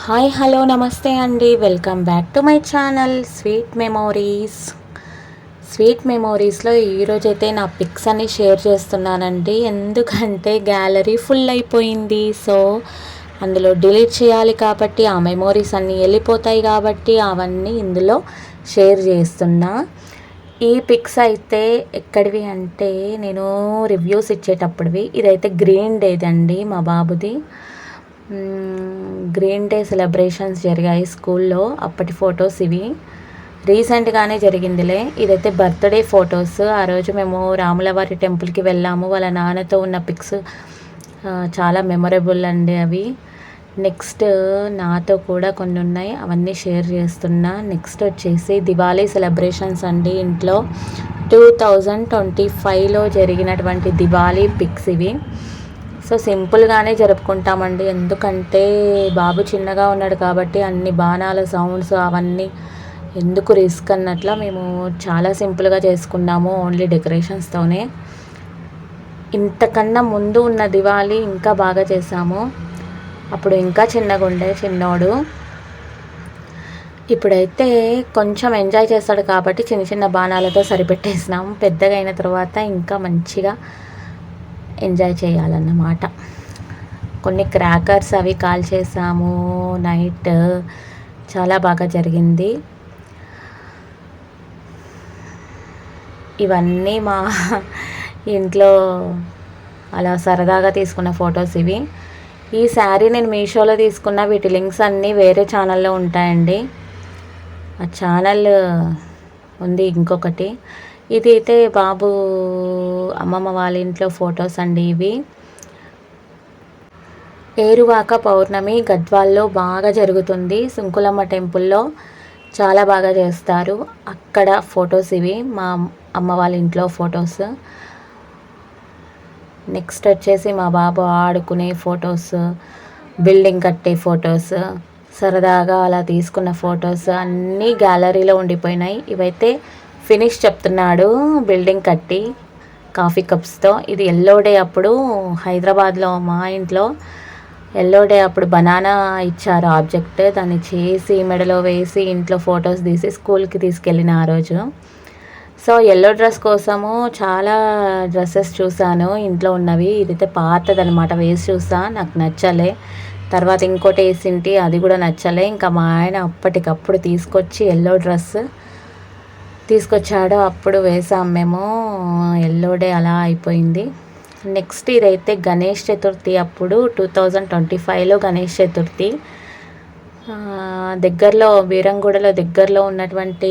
Hi hello namaste అండి, welcome back to my channel sweet memories. Sweet మెమోరీస్లో ఈరోజైతే నా పిక్స్ అన్ని షేర్ చేస్తున్నానండి. ఎందుకంటే గ్యాలరీ ఫుల్ అయిపోయింది. సో అందులో డిలీట్ చేయాలి కాబట్టి, ఆ మెమోరీస్ అన్నీ వెళ్ళిపోతాయి కాబట్టి అవన్నీ ఇందులో షేర్ చేస్తున్నా. ఈ పిక్స్ అయితే ఎక్కడివి అంటే నేను రివ్యూస్ ఇచ్చేటప్పుడువి. ఇదైతే గ్రీన్ డేదండి, మా బాబుది. గ్రీన్ డే సెలబ్రేషన్స్ జరిగాయి స్కూల్లో, అప్పటి ఫొటోస్ ఇవి. రీసెంట్గానే జరిగిందిలే. ఇదైతే బర్త్డే ఫొటోస్. ఆ రోజు మేము రాములవారి టెంపుల్కి వెళ్ళాము. వాళ్ళ నాన్నతో ఉన్న పిక్స్ చాలా మెమొరబుల్ అండి అవి. నెక్స్ట్ నాతో కూడా కొన్ని ఉన్నాయి, అవన్నీ షేర్ చేస్తున్నా. నెక్స్ట్ వచ్చేసి దివాళీ సెలబ్రేషన్స్ అండి ఇంట్లో. 2025లో జరిగినటువంటి దివాళీ పిక్స్ ఇవి. సో సింపుల్గానే జరుపుకుంటామండి, ఎందుకంటే బాబు చిన్నగా ఉన్నాడు కాబట్టి అన్ని బాణాల సౌండ్స్ అవన్నీ ఎందుకు రిస్క్ అన్నట్లా మేము చాలా సింపుల్గా చేసుకున్నాము, ఓన్లీ డెకరేషన్స్తోనే. ఇంతకన్నా ముందు ఉన్న దివాళీ ఇంకా బాగా చేసాము. అప్పుడు ఇంకా చిన్నగా ఉండే చిన్నోడు. ఇప్పుడైతే కొంచెం ఎంజాయ్ చేస్తాడు కాబట్టి చిన్న చిన్న బాణాలతో సరిపెట్టేసినాము. పెద్దగా అయిన తర్వాత ఇంకా మంచిగా ఎంజాయ్ చేయాలన్నమాట. కొన్ని క్రాకర్స్ అవి కాల్ చేసాము నైట్, చాలా బాగా జరిగింది. ఇవన్నీ మా ఇంట్లో అలా సరదాగా తీసుకున్న ఫొటోస్ ఇవి. ఈ శారీ నేను మీషోలో తీసుకున్న, వీటి లింక్స్ అన్నీ వేరే ఛానల్లో ఉంటాయండి. ఆ ఛానల్ ఉంది ఇంకొకటి. ఇది అయితే బాబు అమ్మమ్మ వాళ్ళ ఇంట్లో ఫొటోస్ అండి ఇవి. ఏరువాక పౌర్ణమి గద్వాల్లో బాగా జరుగుతుంది. సుంకులమ్మ టెంపుల్లో చాలా బాగా చేస్తారు. అక్కడ ఫొటోస్ ఇవి, మా అమ్మ వాళ్ళ ఇంట్లో ఫొటోస్. నెక్స్ట్ వచ్చేసి మా బాబు ఆడుకునే ఫొటోస్, బిల్డింగ్ కట్టే ఫొటోస్, సరదాగా అలా తీసుకున్న ఫొటోస్ అన్నీ గ్యాలరీలో ఉండిపోయినాయి. ఇవైతే ఫినిష్ చెప్తున్నాడు బిల్డింగ్ కట్టి కాఫీ కప్స్తో. ఇది ఎల్లో డే అప్పుడు హైదరాబాద్లో మా ఇంట్లో ఎల్లో డే అప్పుడు బనానా ఇచ్చారు ఆబ్జెక్ట్, దాన్ని చేసి మెడలో వేసి ఇంట్లో ఫొటోస్ తీసి స్కూల్కి తీసుకెళ్ళిన ఆ రోజు. సో ఎల్లో డ్రెస్ కోసము చాలా డ్రెస్సెస్ చూసాను ఇంట్లో ఉన్నవి. ఇదైతే పాతదనమాట, వేసి చూసా, నాకు నచ్చలే. తర్వాత ఇంకోటి వేసింటి, అది కూడా నచ్చలే. ఇంకా మా ఆయన అప్పటికప్పుడు తీసుకొచ్చి ఎల్లో డ్రెస్ తీసుకొచ్చాడు, అప్పుడు వేసాం మేము. ఎల్లో డే అలా అయిపోయింది. నెక్స్ట్ ఇదైతే గణేష్ చతుర్థి అప్పుడు 2025లో గణేష్ చతుర్థి. దగ్గరలో బీరంగూడలో దగ్గరలో ఉన్నటువంటి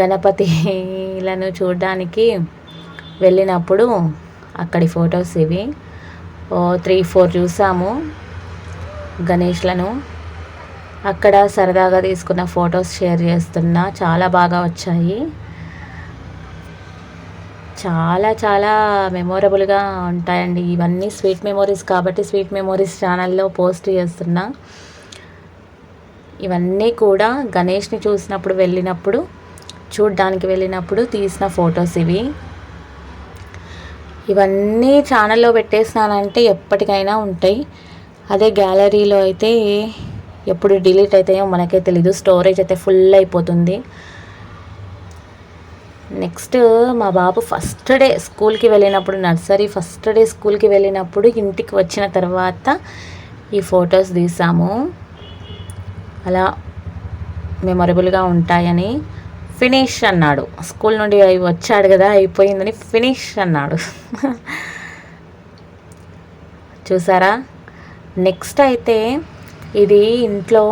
గణపతిలను చూడడానికి వెళ్ళినప్పుడు అక్కడి ఫొటోస్ ఇవి. 3-4 చూసాము గణేష్లను. అక్కడ సరదాగా తీసుకున్న ఫొటోస్ షేర్ చేస్తున్నా, చాలా బాగా వచ్చాయి. చాలా చాలా మెమొరబుల్గా ఉంటాయండి ఇవన్నీ. స్వీట్ మెమొరీస్ కాబట్టి స్వీట్ మెమొరీస్ ఛానల్లో పోస్ట్ చేస్తున్నా. ఇవన్నీ కూడా గణేష్ని చూడడానికి వెళ్ళినప్పుడు తీసిన ఫొటోస్ ఇవి. ఇవన్నీ ఛానల్లో పెట్టేసినానంటే ఎప్పటికైనా ఉంటాయి. అదే గ్యాలరీలో అయితే ఎప్పుడు డిలీట్ అవుతాయో మనకే తెలీదు, స్టోరేజ్ అయితే ఫుల్ అయిపోతుంది. నెక్స్ట్ మా బాబు ఫస్ట్ డే స్కూల్కి వెళ్ళినప్పుడు, నర్సరీ ఫస్ట్ డే స్కూల్కి వెళ్ళినప్పుడు ఇంటికి వచ్చిన తర్వాత ఈ ఫొటోస్ తీసాము. అలా మెమొరబుల్గా ఉంటాయని. ఫినిష్ అన్నాడు, స్కూల్ నుండి వచ్చాడు కదా అయిపోయిందని ఫినిష్ అన్నాడు. చూసారా. నెక్స్ట్ అయితే ఇది ఇంట్లో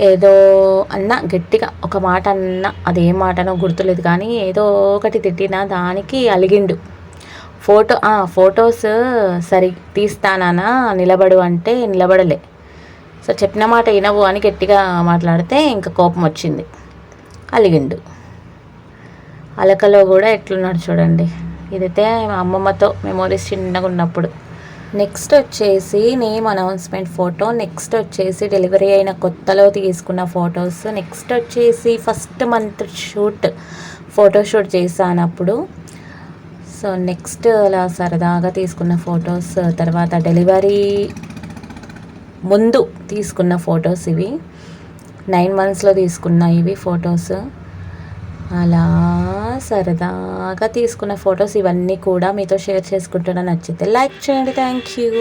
ఏదో అన్న గట్టిగా ఒక మాట అన్న, అదేం మాటనో గుర్తులేదు కానీ ఏదో ఒకటి తిట్టినా దానికి అలిగిండు. ఫొటోస్ సరి తీస్తానా నిలబడు అంటే నిలబడలే. సో చెప్పిన మాట వినవు అని గట్టిగా మాట్లాడితే ఇంకా కోపం వచ్చింది, అలిగిండు. అలకలో కూడా ఎట్లున్నాడు చూడండి. ఇదైతే మా అమ్మమ్మతో మెమోరీస్ చిన్నగా ఉన్నప్పుడు. నెక్స్ట్ వచ్చేసి నేమ్ అనౌన్స్మెంట్ ఫోటో. నెక్స్ట్ వచ్చేసి డెలివరీ అయిన కొత్తలో తీసుకున్న ఫొటోస్. నెక్స్ట్ వచ్చేసి ఫస్ట్ మంత్ ఫోటోషూట్ చేశాను అప్పుడు. సో నెక్స్ట్ అలా సరదాగా తీసుకున్న ఫొటోస్. తర్వాత డెలివరీ ముందు తీసుకున్న ఫొటోస్ ఇవి. 9 monthsలో తీసుకున్న ఇవి ఫొటోస్. అలా సరదాగా తీసుకున్న ఫొటోస్ ఇవన్నీ కూడా మీతో షేర్ చేసుకుంటున్నా. నచ్చితే లైక్ చేయండి. Thank you.